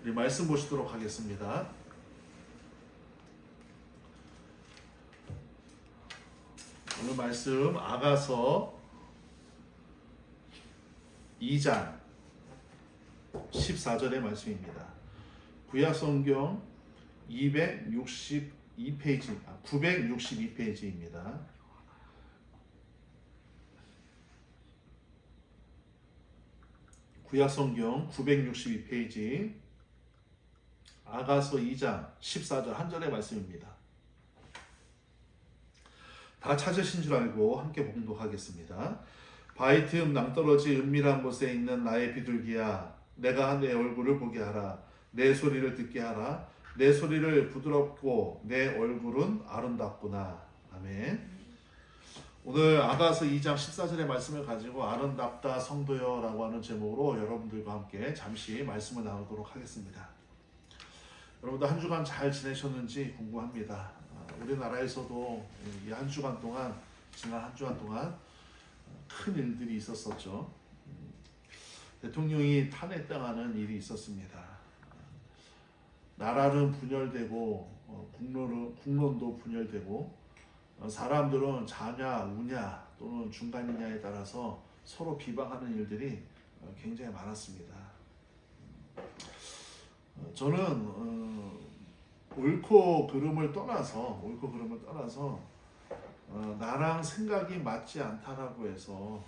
우리 말씀 보시도록 하겠습니다. 오늘 말씀 아가서 2장 14절의 말씀입니다. 구약성경 962페이지입니다. 구약성경 962페이지 아가서 2장 14절 한 절의 말씀입니다. 다 찾으신 줄 알고 함께 봉독하겠습니다. 바위 틈 낭떠러지 은밀한 곳에 있는 나의 비둘기야, 내가 내 얼굴을 보게 하라. 내 소리를 듣게 하라. 내 소리를 부드럽고 내 얼굴은 아름답구나. 아멘. 오늘 아가서 2장 14절의 말씀을 가지고 아름답다 성도여 라고 하는 제목으로 여러분들과 함께 잠시 말씀을 나누도록 하겠습니다. 여러분들 한 주간 잘 지내셨는지 궁금합니다. 우리나라에서도 이 한 주간 동안, 지난 한 주간 동안 큰 일들이 있었었죠. 대통령이 탄핵당하는 일이 있었습니다. 나라는 분열되고 국론도 분열되고 사람들은 자냐 우냐 또는 중간이냐에 따라서 서로 비방하는 일들이 굉장히 많았습니다. 저는 옳고 그름을 떠나서 나랑 생각이 맞지 않다라고 해서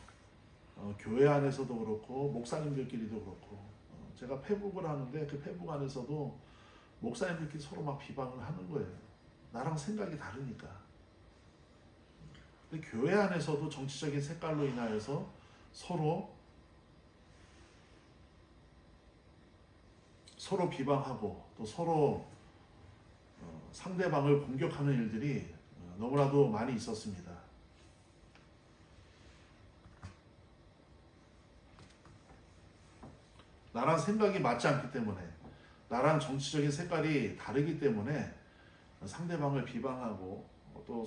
교회 안에서도 그렇고 목사님들끼리도 그렇고 제가 페북을 하는데 그 페북 안에서도 목사님들끼리 서로 막 비방을 하는 거예요. 나랑 생각이 다르니까. 근데 교회 안에서도 정치적인 색깔로 인하여서 서로 비방하고 또 서로 상대방을 공격하는 일들이 너무나도 많이 있었습니다. 나랑 생각이 맞지 않기 때문에, 나랑 정치적인 색깔이 다르기 때문에 상대방을 비방하고 또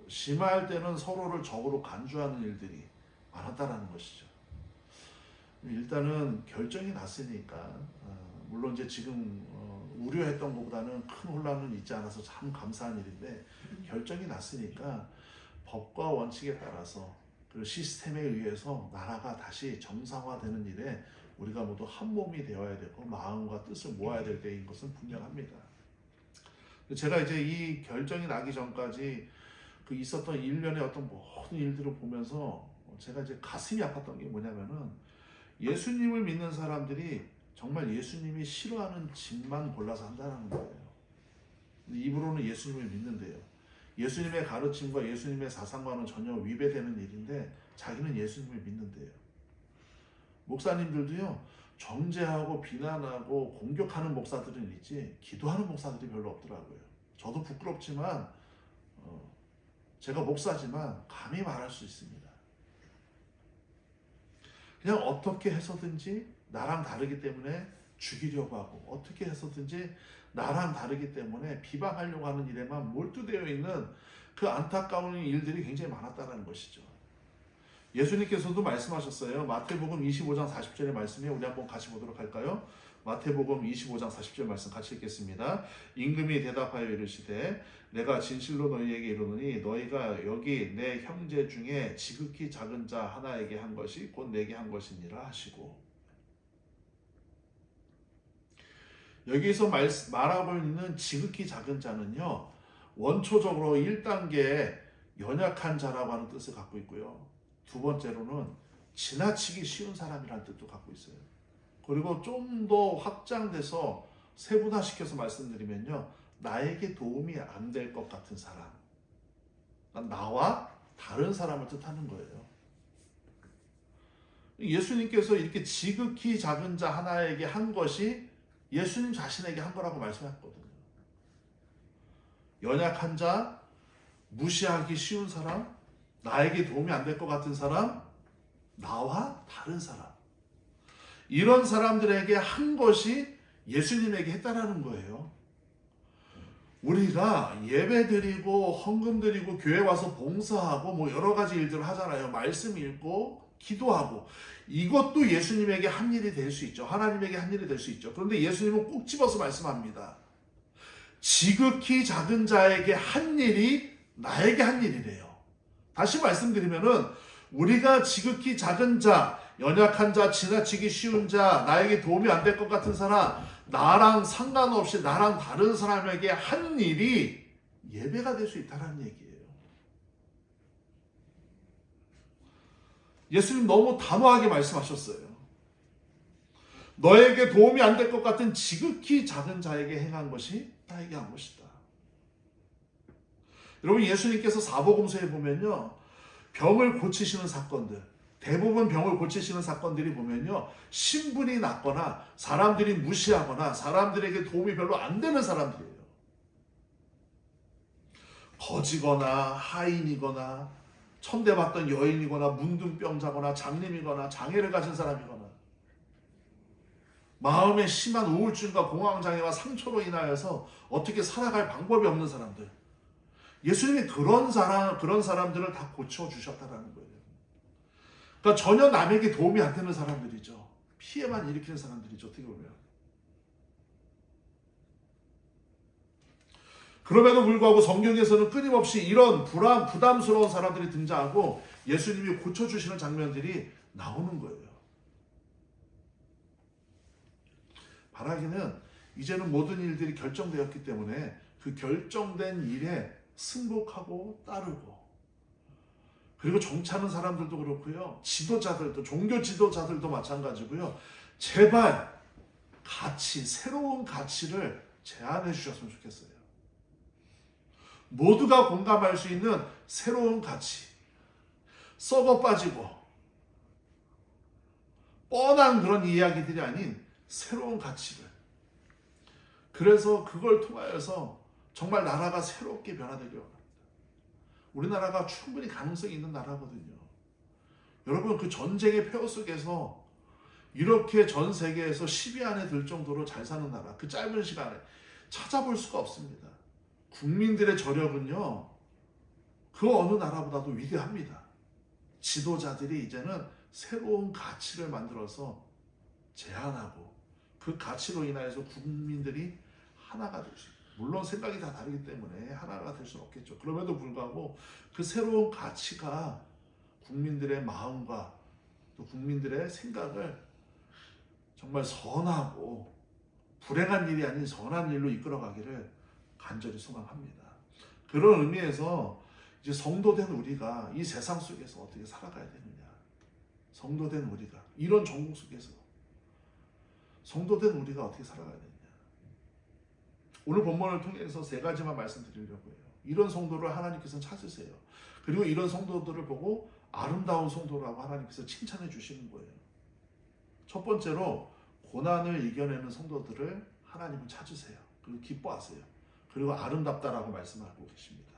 심할 때는 서로를 적으로 간주하는 일들이 많았다라는 것이죠. 일단은 결정이 났으니까 물론 이제 지금 우려했던 것보다는 큰 혼란은 있지 않아서 참 감사한 일인데, 결정이 났으니까 법과 원칙에 따라서 그 시스템에 의해서 나라가 다시 정상화되는 일에 우리가 모두 한 몸이 되어야 되고 마음과 뜻을 모아야 될 때인 것은 분명합니다. 제가 이제 이 결정이 나기 전까지 그 있었던 일련의 어떤 모든 일들을 보면서 제가 이제 가슴이 아팠던 게 뭐냐면은, 예수님을 믿는 사람들이 정말 예수님이 싫어하는 집만 골라서 한다는 거예요. 입으로는 예수님을 믿는데요. 예수님의 가르침과 예수님의 사상과는 전혀 위배되는 일인데 자기는 예수님을 믿는데요. 목사님들도요, 정죄하고 비난하고 공격하는 목사들은 있지 기도하는 목사들이 별로 없더라고요. 저도 부끄럽지만 제가 목사지만 감히 말할 수 있습니다. 그냥 어떻게 해서든지 나랑 다르기 때문에 죽이려고 하고, 어떻게 해서든지 나랑 다르기 때문에 비방하려고 하는 일에만 몰두되어 있는 그 안타까운 일들이 굉장히 많았다는 것이죠. 예수님께서도 말씀하셨어요. 마태복음 25장 40절의 말씀에 우리 한번 같이 보도록 할까요? 마태복음 25장 40절 말씀 같이 읽겠습니다. 임금이 대답하여 이르시되 내가 진실로 너희에게 이르노니 너희가 여기 내 형제 중에 지극히 작은 자 하나에게 한 것이 곧 내게 한 것이니라 하시고, 여기서 말하고 있는 지극히 작은 자는요, 원초적으로 1단계에 연약한 자라고 하는 뜻을 갖고 있고요. 두 번째로는 지나치기 쉬운 사람이라는 뜻도 갖고 있어요. 그리고 좀 더 확장돼서 세분화시켜서 말씀드리면요, 나에게 도움이 안 될 것 같은 사람, 나와 다른 사람을 뜻하는 거예요. 예수님께서 이렇게 지극히 작은 자 하나에게 한 것이 예수님 자신에게 한 거라고 말씀했거든요. 연약한 자, 무시하기 쉬운 사람, 나에게 도움이 안 될 것 같은 사람, 나와 다른 사람, 이런 사람들에게 한 것이 예수님에게 했다라는 거예요. 우리가 예배 드리고 헌금 드리고 교회 와서 봉사하고 뭐 여러 가지 일들을 하잖아요. 말씀 읽고 기도하고, 이것도 예수님에게 한 일이 될 수 있죠. 하나님에게 한 일이 될 수 있죠. 그런데 예수님은 꼭 집어서 말씀합니다. 지극히 작은 자에게 한 일이 나에게 한 일이래요. 다시 말씀드리면은, 우리가 지극히 작은 자, 연약한 자, 지나치기 쉬운 자, 나에게 도움이 안 될 것 같은 사람, 나랑 상관없이 나랑 다른 사람에게 한 일이 예배가 될 수 있다는 얘기예요. 예수님 너무 단호하게 말씀하셨어요. 너에게 도움이 안 될 것 같은 지극히 작은 자에게 행한 것이 나에게 한 것이다. 여러분, 예수님께서 사복음서에 보면요, 병을 고치시는 사건들, 대부분 병을 고치시는 사건들이 보면요, 신분이 낮거나 사람들이 무시하거나 사람들에게 도움이 별로 안 되는 사람들이에요. 거지거나 하인이거나 천대받던 여인이거나 문둥병자거나 장님이거나 장애를 가진 사람이거나 마음에 심한 우울증과 공황장애와 상처로 인하여서 어떻게 살아갈 방법이 없는 사람들, 예수님이 그런 사람들을 다 고쳐주셨다는 거예요. 그러니까 전혀 남에게 도움이 안 되는 사람들이죠. 피해만 일으키는 사람들이죠, 어떻게 보면. 그럼에도 불구하고 성경에서는 끊임없이 이런 부담스러운 사람들이 등장하고 예수님이 고쳐주시는 장면들이 나오는 거예요. 바라기는 이제는 모든 일들이 결정되었기 때문에 그 결정된 일에 승복하고 따르고, 그리고 정치하는 사람들도 그렇고요, 지도자들도, 종교 지도자들도 마찬가지고요, 제발 새로운 가치를 제안해 주셨으면 좋겠어요. 모두가 공감할 수 있는 새로운 가치, 썩어 빠지고 뻔한 그런 이야기들이 아닌 새로운 가치를, 그래서 그걸 통하여서 정말 나라가 새롭게 변화되길 원합니다. 우리나라가 충분히 가능성이 있는 나라거든요. 여러분, 그 전쟁의 폐허 속에서 이렇게 전 세계에서 10위 안에 들 정도로 잘 사는 나라, 그 짧은 시간에 찾아볼 수가 없습니다. 국민들의 저력은요, 그 어느 나라보다도 위대합니다. 지도자들이 이제는 새로운 가치를 만들어서 제안하고, 그 가치로 인하여서 국민들이 하나가 될 수 있어요. 물론 생각이 다 다르기 때문에 하나가 될 수는 없겠죠. 그럼에도 불구하고 그 새로운 가치가 국민들의 마음과 또 국민들의 생각을 정말 선하고 불행한 일이 아닌 선한 일로 이끌어가기를 간절히 소망합니다. 그런 의미에서 이제 성도된 우리가 이 세상 속에서 어떻게 살아가야 되느냐, 성도된 우리가 이런 전국 속에서 성도된 우리가 어떻게 살아가야 되느냐, 오늘 본문을 통해서 세 가지만 말씀드리려고 해요. 이런 성도를 하나님께서 찾으세요. 그리고 이런 성도들을 보고 아름다운 성도라고 하나님께서 칭찬해 주시는 거예요. 첫 번째로, 고난을 이겨내는 성도들을 하나님은 찾으세요. 그리고 기뻐하세요. 그리고 아름답다라고 말씀하고 계십니다.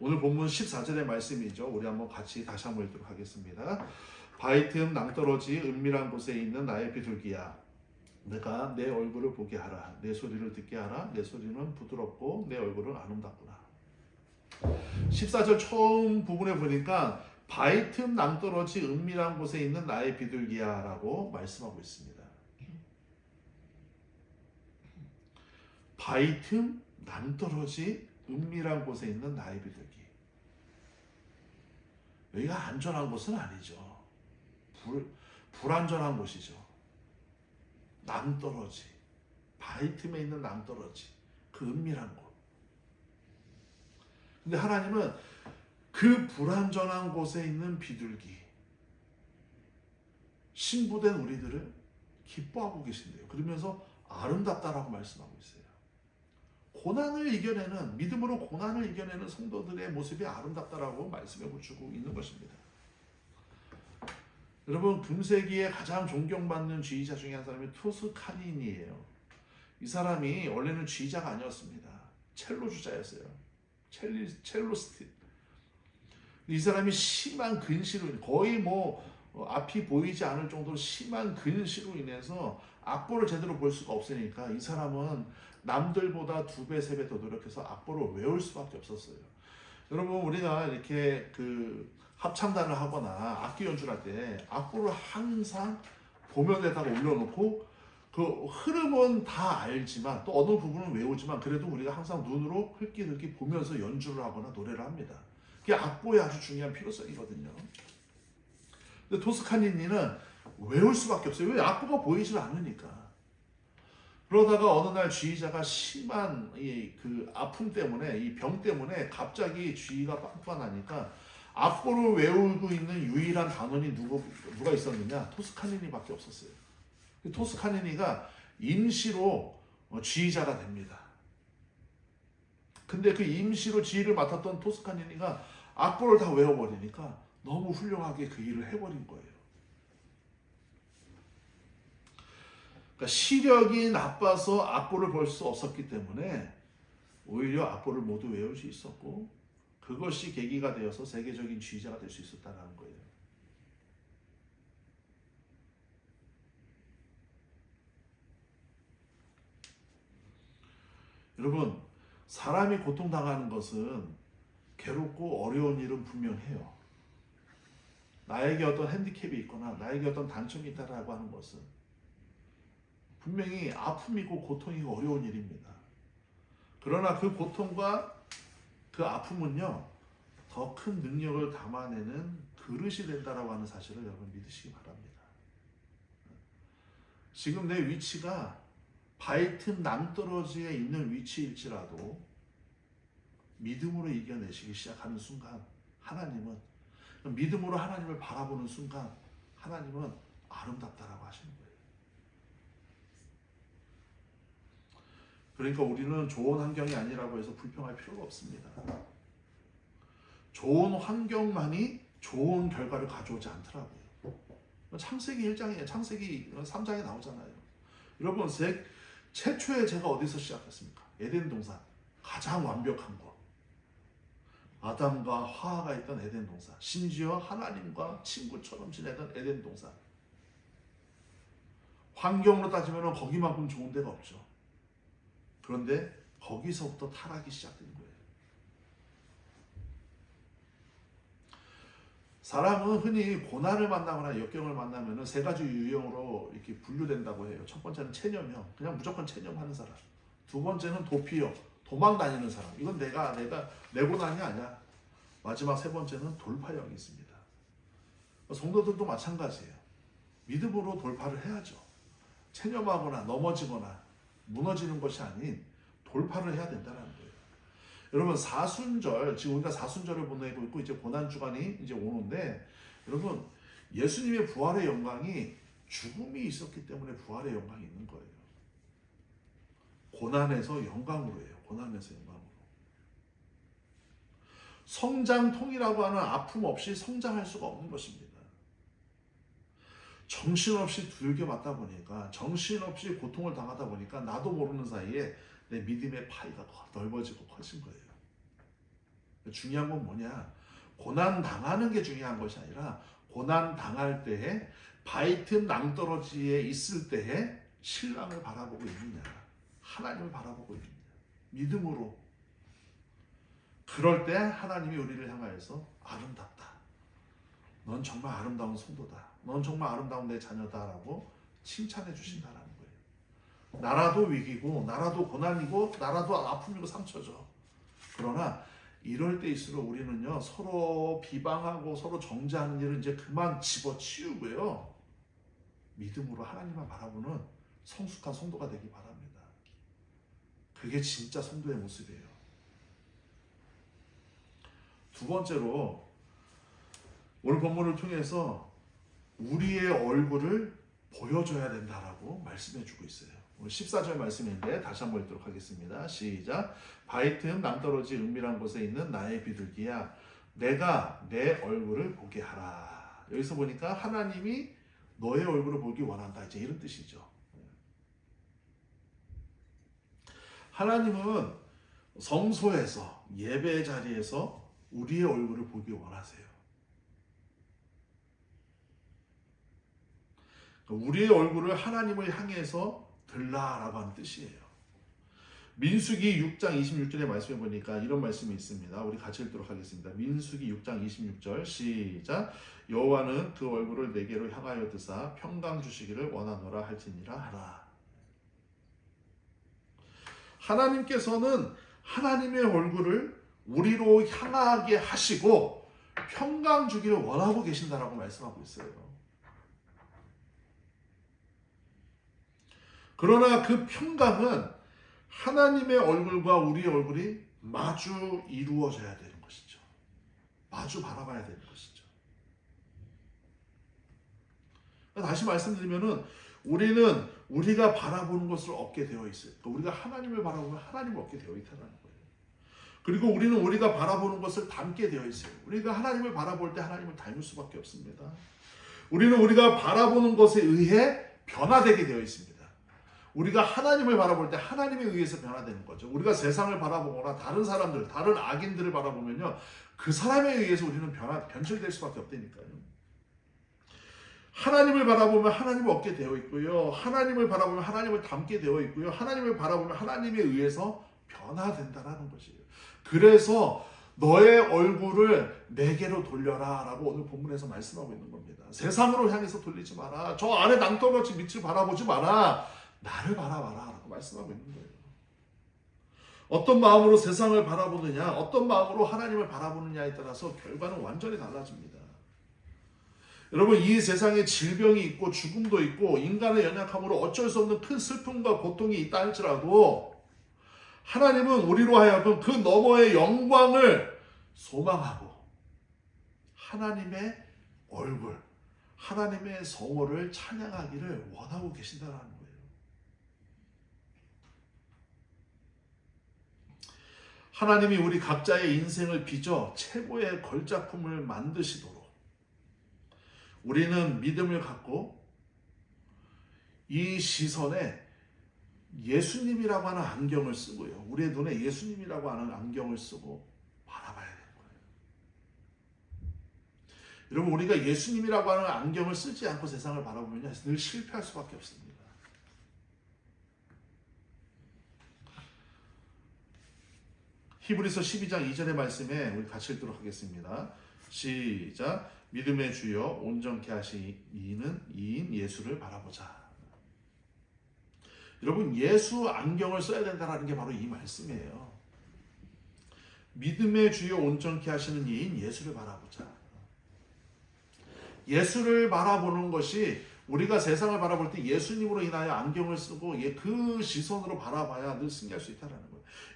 오늘 본문 14절의 말씀이죠. 우리 한번 같이 다시 한번 읽도록 하겠습니다. 바위 틈 낭떠러지 은밀한 곳에 있는 나의 비둘기야, 내가 내 얼굴을 보게 하라. 내 소리를 듣게 하라. 내 소리는 부드럽고 내 얼굴은 아름답구나. 14절 처음 부분에 보니까 바위 틈 낭떠러지 은밀한 곳에 있는 나의 비둘기야 라고 말씀하고 있습니다. 바위 틈 낭떠러지 은밀한 곳에 있는 나의 비둘기. 여기가 안전한 곳은 아니죠. 불안전한 곳이죠. 낭떠러지, 바위 틈에 있는 낭떠러지, 그 은밀한 곳. 근데 하나님은 그 불안전한 곳에 있는 비둘기, 신부된 우리들을 기뻐하고 계신대요. 그러면서 아름답다라고 말씀하고 있어요. 고난을 이겨내는, 믿음으로 고난을 이겨내는 성도들의 모습이 아름답다라고 말씀해 주고 있는 것입니다. 여러분, 금세기에 가장 존경받는 지휘자 중에 한 사람이 토스카닌이에요. 이 사람이 원래는 지휘자가 아니었습니다. 첼로 주자였어요. 첼로스트. 이 사람이 심한 근시로, 거의 앞이 보이지 않을 정도로 심한 근시로 인해서 악보를 제대로 볼 수가 없으니까 이 사람은 남들보다 2배, 3배 더 노력해서 악보를 외울 수밖에 없었어요. 여러분, 우리가 이렇게 합창단을 하거나 악기 연주할 때 악보를 항상 보면에다가 올려놓고 그 흐름은 다 알지만 또 어느 부분은 외우지만 그래도 우리가 항상 눈으로 흘낏흘낏 보면서 연주를 하거나 노래를 합니다. 그게 악보의 아주 중요한 필요성이거든요. 근데 토스카니니는 외울 수밖에 없어요. 왜? 악보가 보이질 않으니까. 그러다가 어느 날 쥐자가 심한 그 아픔 때문에 이 병 때문에 갑자기 쥐가 빵빵하니까 악보를 외우고 있는 유일한 단원이 누가 있었느냐? 토스카니니밖에 없었어요. 토스카니니가 임시로 지휘자가 됩니다. 근데 그 임시로 지휘를 맡았던 토스카니니가 악보를 다 외워버리니까 너무 훌륭하게 그 일을 해버린 거예요. 그러니까 시력이 나빠서 악보를 볼 수 없었기 때문에 오히려 악보를 모두 외울 수 있었고 그것이 계기가 되어서 세계적인 지휘자가 될 수 있었다는 거예요. 여러분, 사람이 고통당하는 것은 괴롭고 어려운 일은 분명해요. 나에게 어떤 핸디캡이 있거나 나에게 어떤 단점이 있다라고 하는 것은 분명히 아픔이고 고통이고 어려운 일입니다. 그러나 그 고통과 그 아픔은요, 더 큰 능력을 담아내는 그릇이 된다라고 하는 사실을 여러분 믿으시기 바랍니다. 지금 내 위치가 바위틈 낭떠러지에 있는 위치일지라도 믿음으로 이겨내시기 시작하는 순간 하나님은 믿음으로 하나님을 바라보는 순간 하나님은 아름답다라고 하시는 거예요. 그러니까 우리는 좋은 환경이 아니라고 해서 불평할 필요가 없습니다. 좋은 환경만이 좋은 결과를 가져오지 않더라고요. 창세기 1장에 창세기 3장에 나오잖아요. 여러분 최초에 제가 어디서 시작했습니까? 에덴 동산. 가장 완벽한 것. 아담과 하와가 있던 에덴 동산. 심지어 하나님과 친구처럼 지내던 에덴 동산. 환경으로 따지면 거기만큼 좋은 데가 없죠. 그런데 거기서부터 타락이 시작된 거예요. 사람은 흔히 고난을 만나거나 역경을 만나면 세 가지 유형으로 이렇게 분류된다고 해요. 첫 번째는 체념형, 그냥 무조건 체념하는 사람. 두 번째는 도피형, 도망 다니는 사람. 이건 내가 내 고난이 아니야. 마지막 세 번째는 돌파형이 있습니다. 성도들도 마찬가지예요. 믿음으로 돌파를 해야죠. 체념하거나 넘어지거나 무너지는 것이 아닌 돌파를 해야 된다는 거예요. 여러분 사순절, 지금 우리가 사순절을 보내고 있고 이제 고난주간이 이제 오는데 여러분 예수님의 부활의 영광이 죽음이 있었기 때문에 부활의 영광이 있는 거예요. 고난에서 영광으로 해요. 고난에서 영광으로. 성장통이라고 하는 아픔 없이 성장할 수가 없는 것입니다. 정신없이 두들겨 맞다 보니까 정신없이 고통을 당하다 보니까 나도 모르는 사이에 내 믿음의 파이가 넓어지고 커진 거예요. 중요한 건 뭐냐? 고난 당하는 게 중요한 것이 아니라 고난 당할 때에 바위틈 낭떠러지에 있을 때에 신랑을 바라보고 있느냐, 하나님을 바라보고 있느냐, 믿음으로. 그럴 때 하나님이 우리를 향하여서 아름답다. 넌 정말 아름다운 성도다. 넌 정말 아름다운 내 자녀다라고 칭찬해 주신다는 거예요. 나라도 위기고 나라도 고난이고 나라도 아픔이고 상처죠. 그러나 이럴 때일수록 우리는요 서로 비방하고 서로 정죄하는 일을 이제 그만 집어치우고요 믿음으로 하나님만 바라보는 성숙한 성도가 되기 바랍니다. 그게 진짜 성도의 모습이에요. 두 번째로 오늘 본문을 통해서 우리의 얼굴을 보여줘야 된다라고 말씀해 주고 있어요. 오늘 14절 말씀인데 다시 한번 읽도록 하겠습니다. 시작. 바위틈 낭떠러지 은밀한 곳에 있는 나의 비둘기야, 내가 내 얼굴을 보게 하라. 여기서 보니까 하나님이 너의 얼굴을 보기 원한다, 이제 이런 뜻이죠. 하나님은 성소에서 예배 자리에서 우리의 얼굴을 보기 원하세요. 우리의 얼굴을 하나님을 향해서 들라라고 하는 뜻이에요. 민수기 6장 26절의 말씀에 보니까 이런 말씀이 있습니다. 우리 같이 읽도록 하겠습니다. 민수기 6장 26절 시작. 여호와는 그 얼굴을 내게로 향하여 드사 평강 주시기를 원하노라 할지니라 하라. 하나님께서는 하나님의 얼굴을 우리로 향하게 하시고 평강 주기를 원하고 계신다라고 말씀하고 있어요. 그러나 그 평강은 하나님의 얼굴과 우리의 얼굴이 마주 이루어져야 되는 것이죠. 마주 바라봐야 되는 것이죠. 다시 말씀드리면은 우리는 우리가 바라보는 것을 얻게 되어 있어요. 우리가 하나님을 바라보면 하나님을 얻게 되어 있다는 거예요. 그리고 우리는 우리가 바라보는 것을 닮게 되어 있어요. 우리가 하나님을 바라볼 때 하나님을 닮을 수밖에 없습니다. 우리는 우리가 바라보는 것에 의해 변화되게 되어 있습니다. 우리가 하나님을 바라볼 때 하나님에 의해서 변화되는 거죠. 우리가 세상을 바라보거나 다른 사람들, 다른 악인들을 바라보면요, 그 사람에 의해서 우리는 변질될 수밖에 없다니까요. 하나님을 바라보면 하나님을 얻게 되어 있고요. 하나님을 바라보면 하나님을 닮게 되어 있고요. 하나님을 바라보면 하나님에 의해서 변화된다는 것이에요. 그래서 너의 얼굴을 내게로 돌려라 라고 오늘 본문에서 말씀하고 있는 겁니다. 세상으로 향해서 돌리지 마라. 저 안에 낭떠러지 밑을 바라보지 마라. 나를 바라봐라 라고 말씀하고 있는 거예요. 어떤 마음으로 세상을 바라보느냐, 어떤 마음으로 하나님을 바라보느냐에 따라서 결과는 완전히 달라집니다. 여러분, 이 세상에 질병이 있고 죽음도 있고 인간의 연약함으로 어쩔 수 없는 큰 슬픔과 고통이 있다 할지라도 하나님은 우리로 하여금 그 너머의 영광을 소망하고 하나님의 얼굴, 하나님의 성호를 찬양하기를 원하고 계신다는 거예요. 하나님이 우리 각자의 인생을 빚어 최고의 걸작품을 만드시도록 우리는 믿음을 갖고 이 시선에 예수님이라고 하는 안경을 쓰고요. 우리의 눈에 예수님이라고 하는 안경을 쓰고 바라봐야 되는 거예요. 여러분, 우리가 예수님이라고 하는 안경을 쓰지 않고 세상을 바라보면 늘 실패할 수밖에 없습니다. 히브리서 12장 2절의 말씀에 우리 같이 읽도록 하겠습니다. 시작. 믿음의 주여 온전케 하시는 이인 예수를 바라보자. 여러분, 예수 안경을 써야 된다는 게 바로 이 말씀이에요. 믿음의 주여 온전케 하시는 이인 예수를 바라보자. 예수를 바라보는 것이 우리가 세상을 바라볼 때 예수님으로 인하여 안경을 쓰고 그 시선으로 바라봐야 늘 승리할 수 있다는 거예요.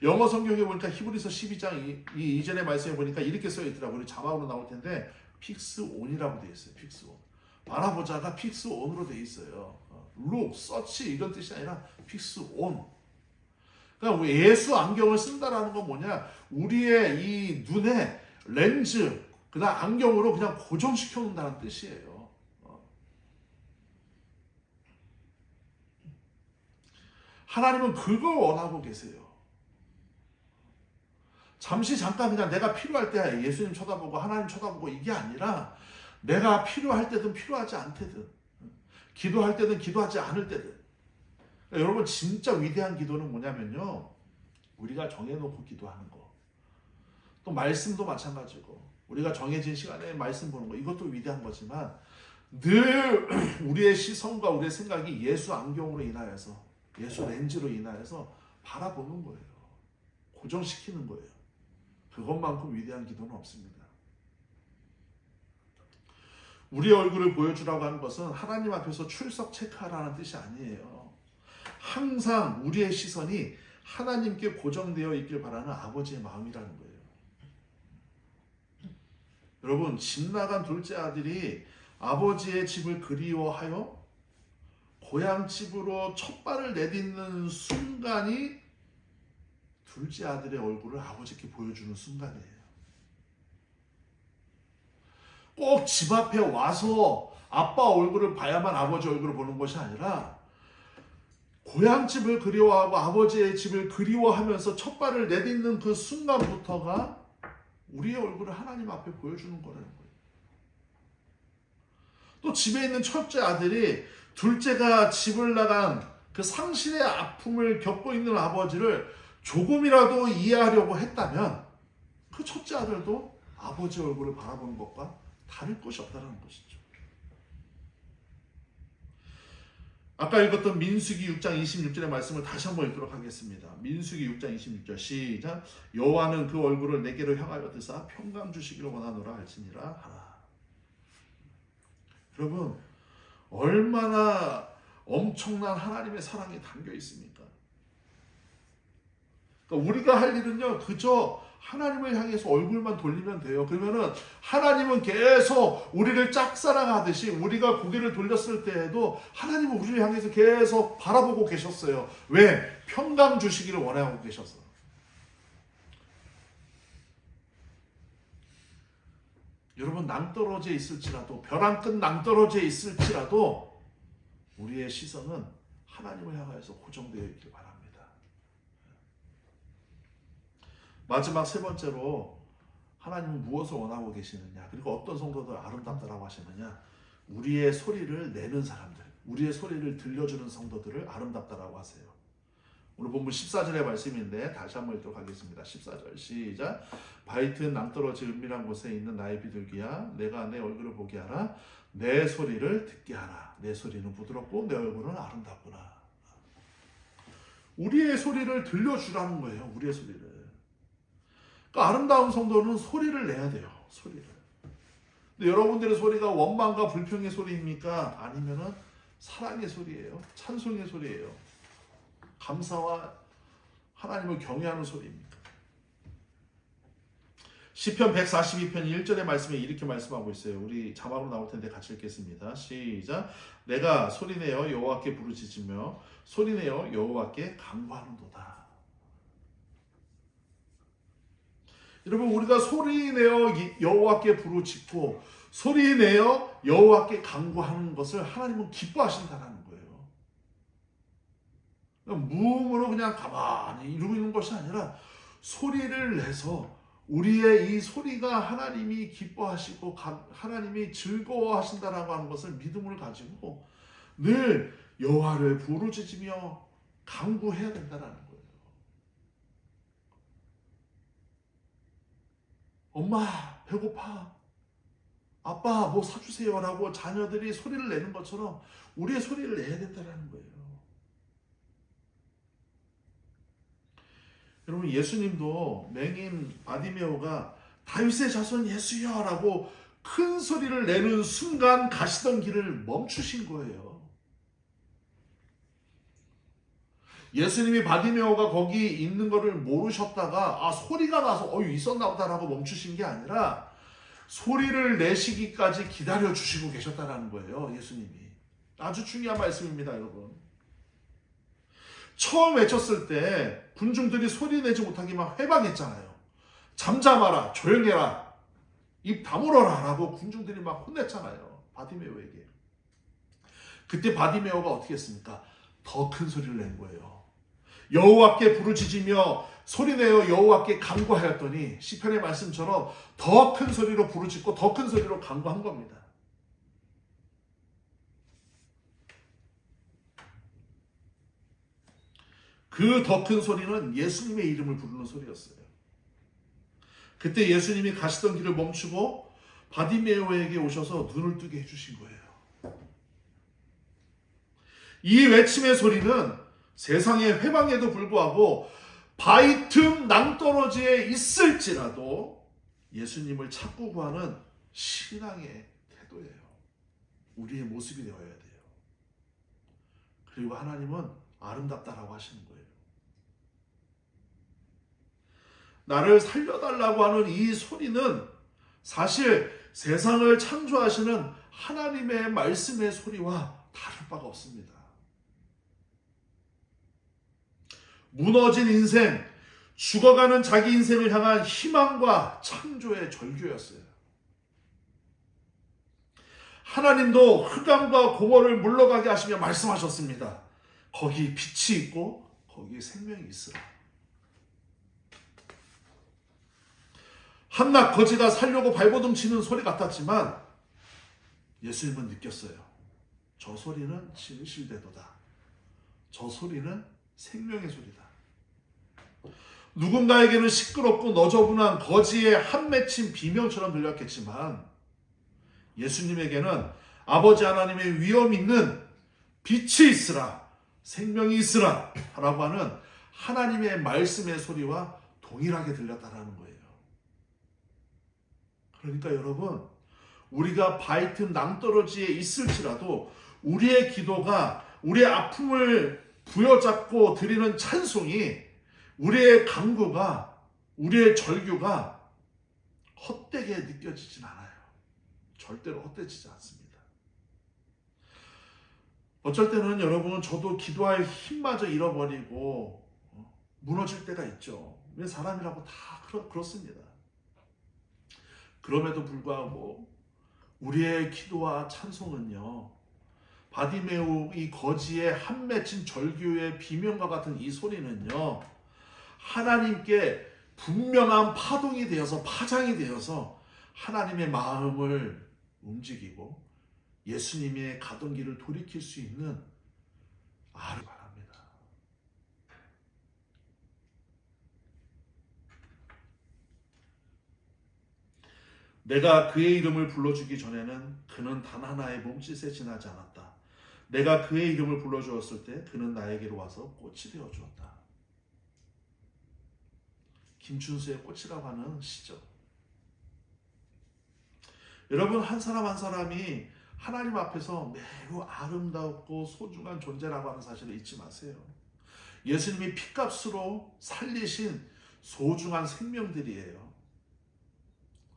영어 성경에 보니까 히브리서 12장 이 이전의 말씀에 보니까 이렇게 써 있더라고요. 우리 자막으로 나올 텐데 픽스 온이라고 되어 있어요. 픽스 온. 바라보자가 픽스 온으로 되어 있어요. look, search 이런 뜻이 아니라 픽스 온. 그러니까 예수 안경을 쓴다라는 건 뭐냐? 우리의 이 눈에 렌즈, 그다음 안경으로 그냥 고정시켜 놓는다는 뜻이에요. 하나님은 그걸 원하고 계세요. 잠깐 그냥 내가 필요할 때 예수님 쳐다보고 하나님 쳐다보고 이게 아니라 내가 필요할 때든 필요하지 않대든 기도할 때든 기도하지 않을 때든 그러니까 여러분 진짜 위대한 기도는 뭐냐면요. 우리가 정해놓고 기도하는 거. 또 말씀도 마찬가지고 우리가 정해진 시간에 말씀 보는 거 이것도 위대한 거지만 늘 우리의 시선과 우리의 생각이 예수 안경으로 인하여서 예수 렌즈로 인하여서 바라보는 거예요. 고정시키는 거예요. 그것만큼 위대한 기도는 없습니다. 우리의 얼굴을 보여주라고 하는 것은 하나님 앞에서 출석 체크하라는 뜻이 아니에요. 항상 우리의 시선이 하나님께 고정되어 있길 바라는 아버지의 마음이라는 거예요. 여러분, 집 나간 둘째 아들이 아버지의 집을 그리워하여 고향 집으로 첫 발을 내딛는 순간이 둘째 아들의 얼굴을 아버지께 보여주는 순간이에요. 꼭 집 앞에 와서 아빠 얼굴을 봐야만 아버지 얼굴을 보는 것이 아니라 고향 집을 그리워하고 아버지의 집을 그리워하면서 첫 발을 내딛는 그 순간부터가 우리의 얼굴을 하나님 앞에 보여주는 거라는 거예요. 또 집에 있는 첫째 아들이 둘째가 집을 나간 그 상실의 아픔을 겪고 있는 아버지를 조금이라도 이해하려고 했다면 그 첫째 아들도 아버지 얼굴을 바라보는 것과 다를 것이 없다는 것이죠. 아까 읽었던 민수기 6장 26절의 말씀을 다시 한번 읽도록 하겠습니다. 민수기 6장 26절 시작. 여호와는 그 얼굴을 내게로 향하여 드사 평강 주시기를 원하노라 할지니라 하라. 여러분, 얼마나 엄청난 하나님의 사랑이 담겨 있습니까? 그러니까 우리가 할 일은요, 그저 하나님을 향해서 얼굴만 돌리면 돼요. 그러면은 하나님은 계속 우리를 짝사랑하듯이 우리가 고개를 돌렸을 때에도 하나님은 우리를 향해서 계속 바라보고 계셨어요. 왜? 평강 주시기를 원하고 계셔서. 여러분, 낭떠러져 있을지라도, 벼랑 끝 낭떠러져 있을지라도 우리의 시선은 하나님을 향해서 고정되어 있길 바랍니다. 마지막 세 번째로 하나님은 무엇을 원하고 계시느냐, 그리고 어떤 성도들 아름답다라고 하시느냐, 우리의 소리를 내는 사람들, 우리의 소리를 들려주는 성도들을 아름답다라고 하세요. 오늘 본문 14절의 말씀인데 다시 한번 읽도록 하겠습니다. 14절 시작. 바위 튼 낭떠러지 은밀한 곳에 있는 나의 비둘기야, 내가 내 얼굴을 보게 하라. 내 소리를 듣게 하라. 내 소리는 부드럽고 내 얼굴은 아름답구나. 우리의 소리를 들려주라는 거예요. 우리의 소리를. 그러니까 아름다운 성도는 소리를 내야 돼요. 소리를. 근데 여러분들의 소리가 원망과 불평의 소리입니까? 아니면은 사랑의 소리예요? 찬송의 소리예요? 감사와 하나님을 경외하는 소리입니까? 시편 142편 1절의 말씀에 이렇게 말씀하고 있어요. 우리 자막으로 나올 텐데 같이 읽겠습니다. 시작. 내가 소리내어 여호와께 부르짖으며 소리내어 여호와께 간구하는도다. 여러분, 우리가 소리내어 여호와께 부르짖고 소리내어 여호와께 간구하는 것을 하나님은 기뻐하신다는 거예요. 무음으로 그냥 가만히 이러고 있는 것이 아니라 소리를 내서 우리의 이 소리가 하나님이 기뻐하시고 하나님이 즐거워하신다라고 하는 것을 믿음을 가지고 늘 여호와를 부르짖으며 간구해야 된다는 거예요. 엄마 배고파, 아빠 뭐 사주세요 라고 자녀들이 소리를 내는 것처럼 우리의 소리를 내야 된다는 거예요. 여러분, 예수님도 맹인 바디메오가 다윗의 자손 예수여 라고 큰 소리를 내는 순간 가시던 길을 멈추신 거예요. 예수님이 바디메오가 거기 있는 것을 모르셨다가 소리가 나서 있었나 보다라고 멈추신 게 아니라 소리를 내시기까지 기다려 주시고 계셨다는 거예요. 예수님이. 아주 중요한 말씀입니다, 여러분. 처음 외쳤을 때 군중들이 소리 내지 못하게 막 회방했잖아요. 잠잠하라, 조용해라, 입 다물어라 라고 군중들이 막 혼냈잖아요. 바디메오에게. 그때 바디메오가 어떻게 했습니까? 더 큰 소리를 낸 거예요. 여호와께 부르짖으며 소리내어 여호와께 간구하였더니 시편의 말씀처럼 더 큰 소리로 부르짖고 더 큰 소리로 간구한 겁니다. 그 더 큰 소리는 예수님의 이름을 부르는 소리였어요. 그때 예수님이 가시던 길을 멈추고 바디메오에게 오셔서 눈을 뜨게 해주신 거예요. 이 외침의 소리는 세상의 회방에도 불구하고 바위 틈 낭떠러지에 있을지라도 예수님을 찾고 구하는 신앙의 태도예요. 우리의 모습이 되어야 돼요. 그리고 하나님은 아름답다라고 하시는 거예요. 나를 살려달라고 하는 이 소리는 사실 세상을 창조하시는 하나님의 말씀의 소리와 다를 바가 없습니다. 무너진 인생, 죽어가는 자기 인생을 향한 희망과 창조의 절규였어요. 하나님도 흑암과 고모를 물러가게 하시며 말씀하셨습니다. 거기 빛이 있고 거기에 생명이 있으라. 한낱 거지가 살려고 발버둥 치는 소리 같았지만 예수님은 느꼈어요. 저 소리는 진실되도다. 저 소리는 생명의 소리다. 누군가에게는 시끄럽고 너저분한 거지의 한 맺힌 비명처럼 들렸겠지만 예수님에게는 아버지 하나님의 위엄 있는 빛이 있으라, 생명이 있으라 라고 하는 하나님의 말씀의 소리와 동일하게 들렸다라는 거예요. 그러니까 여러분, 우리가 바위 틈 낭떠러지에 있을지라도 우리의 기도가, 우리의 아픔을 부여잡고 드리는 찬송이, 우리의 간구가, 우리의 절규가 헛되게 느껴지진 않아요. 절대로 헛되지지 않습니다. 어쩔 때는 여러분, 저도 기도할 힘마저 잃어버리고 무너질 때가 있죠. 왜 사람이라고 다 그렇습니다. 그럼에도 불구하고 우리의 기도와 찬송은요, 바디메오 이 거지의 한 맺힌 절규의 비명과 같은 이 소리는요, 하나님께 분명한 파동이 되어서, 파장이 되어서 하나님의 마음을 움직이고 예수님의 가던 길을 돌이킬 수 있는 아를 바랍니다. 내가 그의 이름을 불러주기 전에는 그는 단 하나의 몸짓에 지나지 않았다. 내가 그의 이름을 불러주었을 때 그는 나에게로 와서 꽃이 되어주었다. 김춘수의 꽃이라고 하는 시죠. 여러분, 한 사람 한 사람이 하나님 앞에서 매우 아름답고 소중한 존재라고 하는 사실을 잊지 마세요. 예수님이 핏값으로 살리신 소중한 생명들이에요.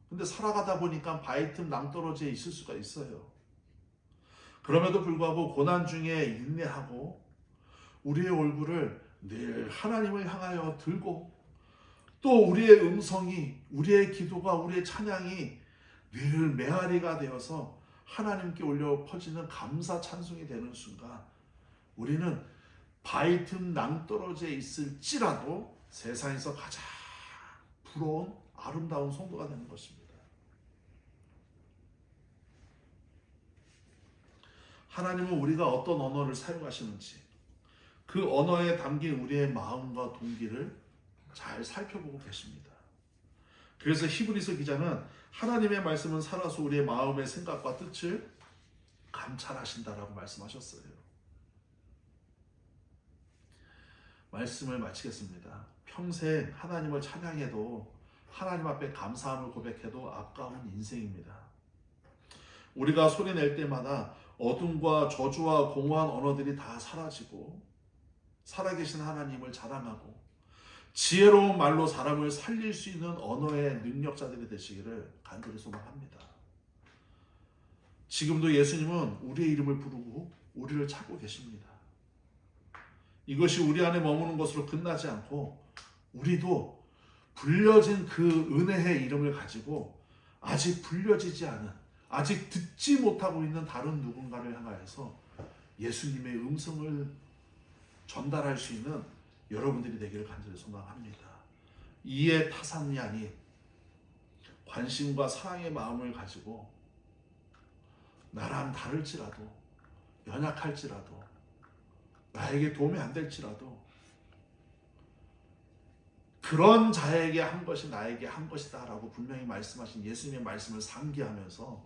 근데 살아가다 보니까 바위 틈 낭떠러지에 있을 수가 있어요. 그럼에도 불구하고 고난 중에 인내하고 우리의 얼굴을 늘 하나님을 향하여 들고 또 우리의 음성이, 우리의 기도가, 우리의 찬양이 늘 메아리가 되어서 하나님께 올려 퍼지는 감사 찬송이 되는 순간 우리는 바위 틈 낭떠러지에 있을지라도 세상에서 가장 부러운 아름다운 성도가 되는 것입니다. 하나님은 우리가 어떤 언어를 사용하시는지 그 언어에 담긴 우리의 마음과 동기를 잘 살펴보고 계십니다. 그래서 히브리서 기자는 하나님의 말씀은 살아서 우리의 마음의 생각과 뜻을 감찰하신다라고 말씀하셨어요. 말씀을 마치겠습니다. 평생 하나님을 찬양해도 하나님 앞에 감사함을 고백해도 아까운 인생입니다. 우리가 소리낼 때마다 어둠과 저주와 공허한 언어들이 다 사라지고 살아계신 하나님을 자랑하고 지혜로운 말로 사람을 살릴 수 있는 언어의 능력자들이 되시기를 간절히 소망합니다. 지금도 예수님은 우리의 이름을 부르고 우리를 찾고 계십니다. 이것이 우리 안에 머무는 것으로 끝나지 않고 우리도 불려진 그 은혜의 이름을 가지고 아직 불려지지 않은, 아직 듣지 못하고 있는 다른 누군가를 향하여서 예수님의 음성을 전달할 수 있는 여러분들이 되기를 간절히 소망합니다. 이에 타산이 아닌 관심과 사랑의 마음을 가지고 나랑 다를지라도, 연약할지라도, 나에게 도움이 안 될지라도 그런 자에게 한 것이 나에게 한 것이다 라고 분명히 말씀하신 예수님의 말씀을 상기하면서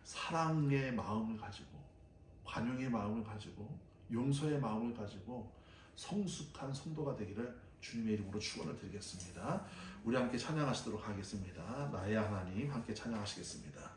사랑의 마음을 가지고, 관용의 마음을 가지고, 용서의 마음을 가지고 성숙한 성도가 되기를 주님의 이름으로 축원을 드리겠습니다. 우리 함께 찬양하시도록 하겠습니다. 나의 하나님 함께 찬양하시겠습니다.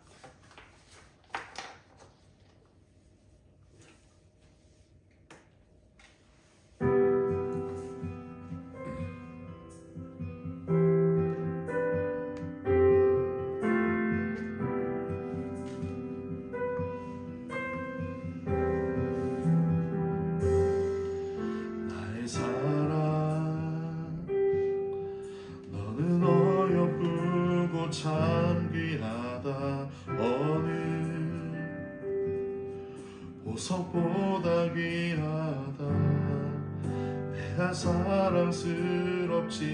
참귀하다 어느 보석보다 귀하다 내가 사랑스럽지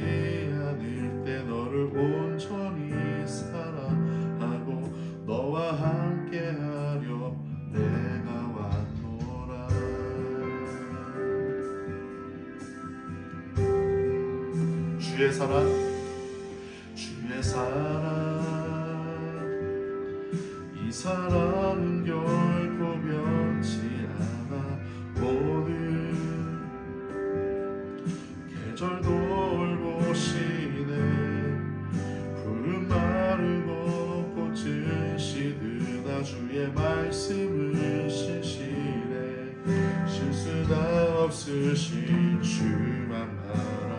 않을 때 너를 온전히 사랑하고 너와 함께하려 내가 왔노라. 주의 사랑, 주의 사랑, 이 사랑은 결코 변치 않아. 모든 계절 돌보시네. 푸른 마르고 꽃은 시드나 주의 말씀을 실시네. 실수가 없으신 주만 바라나.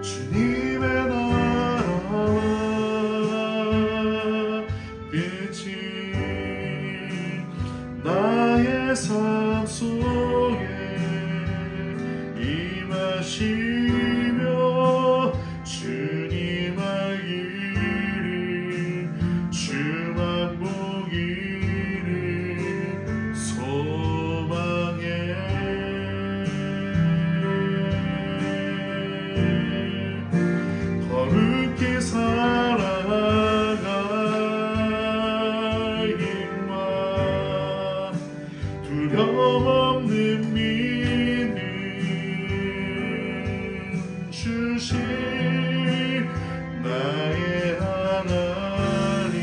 주님의 나라와 빛이 나의 삶 속에 임하시며 주님 알기를 주만 보기를 소망해. 거룩히 살아갈 힘과 두려움 없는 믿음 주신 나의 하나님,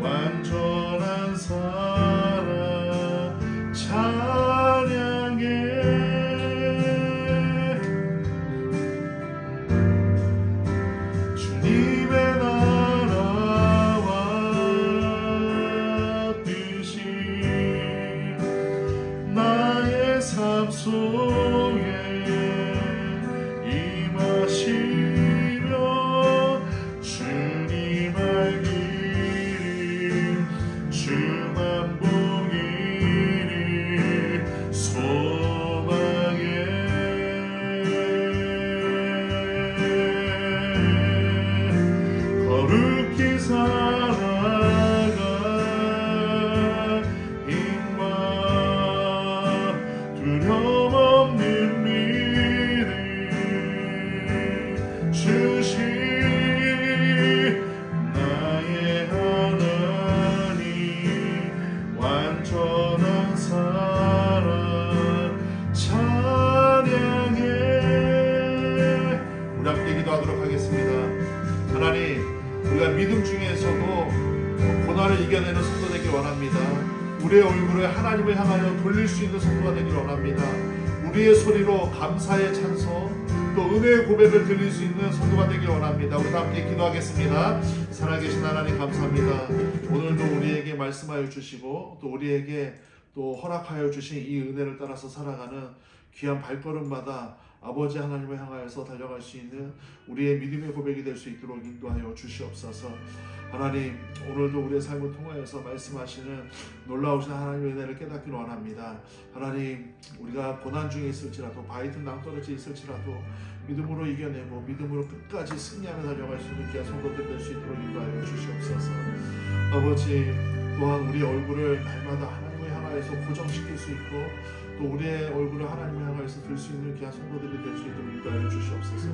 완전한 사랑 찬양해. 주님의 나라와 뜻이 나의 삶 속에 임하시며 주님 알기를 주만 보기를 소망해. 거룩히 살아갈 힘과 두려움 없는 믿음 주신 나의 하나님, 완전한 사랑 찬양해. 우리 함께 기도하도록 하겠습니다. 하나님, 우리가 믿음 중에서도 고난을 이겨내는 성도 되길 원합니다. 우리의 얼굴을 하나님을 향하여 돌릴 수 있는 성도가 되길 원합니다. 우리의 소리로 감사의 찬송, 또 은혜의 고백을 들릴 수 있는 성도가 되길 원합니다. 우리 함께 기도하겠습니다. 살아계신 하나님 감사합니다. 오늘도 우리에게 말씀하여 주시고 또 우리에게 또 허락하여 주신 이 은혜를 따라서 살아가는 귀한 발걸음마다 아버지 하나님을 향하여서 달려갈 수 있는 우리의 믿음의 고백이 될 수 있도록 인도하여 주시옵소서. 하나님, 오늘도 우리의 삶을 통하여서 말씀하시는 놀라우신 하나님의 은혜를 깨닫기를 원합니다. 하나님, 우리가 고난 중에 있을지라도, 바위 틈 낭떠러지 있을지라도 믿음으로 이겨내고 믿음으로 끝까지 승리하며 달려갈 수 있는 귀한 성도들 될 수 있도록 인도하여 주시옵소서. 아버지, 또한 우리 얼굴을 날마다 하나님을 향하여서 고정시킬 수 있고 또 우리의 얼굴을 하나님을 향해서 들 수 있는 귀한 성도들이 될 수 있도록 인도하여 주시옵소서.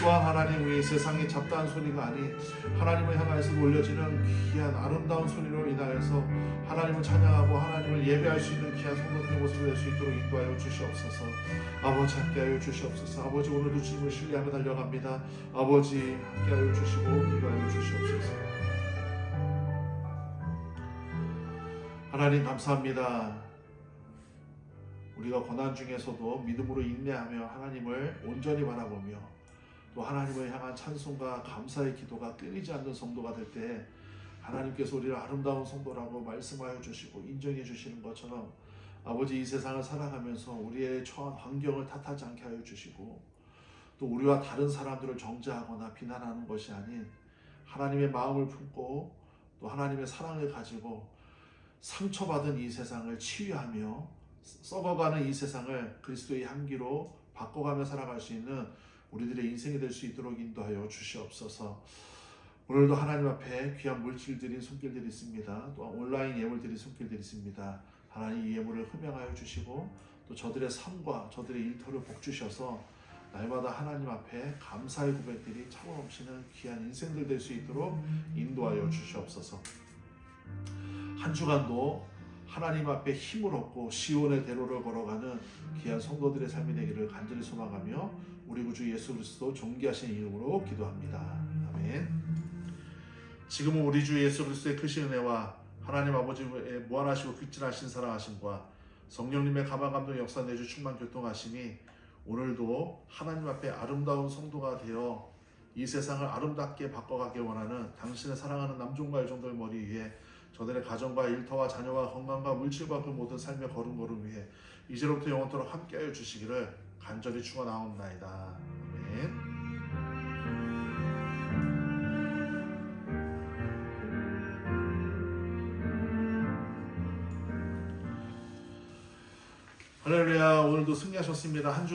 또한 하나님, 우리 세상의 잡다한 소리가 아닌 하나님을 향해서 올려지는 귀한 아름다운 소리로 인하여서 하나님을 찬양하고 하나님을 예배할 수 있는 귀한 성도들의 모습이 될 수 있도록 인도하여 주시옵소서. 아버지, 함께하여 주시옵소서. 아버지, 오늘도 주님을 신뢰하며 달려갑니다. 아버지, 함께하여 주시고 인도하여 주시옵소서. 하나님 감사합니다. 우리가 고난 중에서도 믿음으로 인내하며 하나님을 온전히 바라보며 또 하나님을 향한 찬송과 감사의 기도가 끊이지 않는 성도가 될 때 하나님께서 우리를 아름다운 성도라고 말씀하여 주시고 인정해 주시는 것처럼 아버지, 이 세상을 살아가면서 우리의 처한 환경을 탓하지 않게 하여 주시고 또 우리와 다른 사람들을 정죄하거나 비난하는 것이 아닌 하나님의 마음을 품고 또 하나님의 사랑을 가지고 상처받은 이 세상을 치유하며 썩어가는 이 세상을 그리스도의 향기로 바꿔가며 살아갈 수 있는 우리들의 인생이 될 수 있도록 인도하여 주시옵소서. 오늘도 하나님 앞에 귀한 물질들인 손길들이 있습니다. 또 온라인 예물들이 손길들이 있습니다. 하나님, 이 예물을 흠양하여 주시고 또 저들의 삶과 저들의 일터를 복주셔서 날마다 하나님 앞에 감사의 고백들이 차고 넘치는 귀한 인생들 될 수 있도록 인도하여 주시옵소서. 한 주간도 하나님 앞에 힘을 얻고 시온의 대로를 걸어가는 귀한 성도들의 삶이 되기를 간절히 소망하며 우리 구주 예수 그리스도 존귀하신 이름으로 기도합니다. 아멘. 지금은 우리 주 예수 그리스도의 크신 은혜와 하나님 아버지의 무한하시고 극진하신 사랑하심과 성령님의 가만 감동 역사 내주 충만 교통하심이 오늘도 하나님 앞에 아름다운 성도가 되어 이 세상을 아름답게 바꿔가기 원하는 당신의 사랑하는 남종과 여종들 머리 위에 저들의 가정과 일터와 자녀와 건강과 물질과 그 모든 삶의 걸음걸음 위에 이제로부터 영원토록 함께하여 주시기를 간절히 축원하옵나이다. 아멘. 할렐루야. 오늘도 승리하셨습니다. 한 주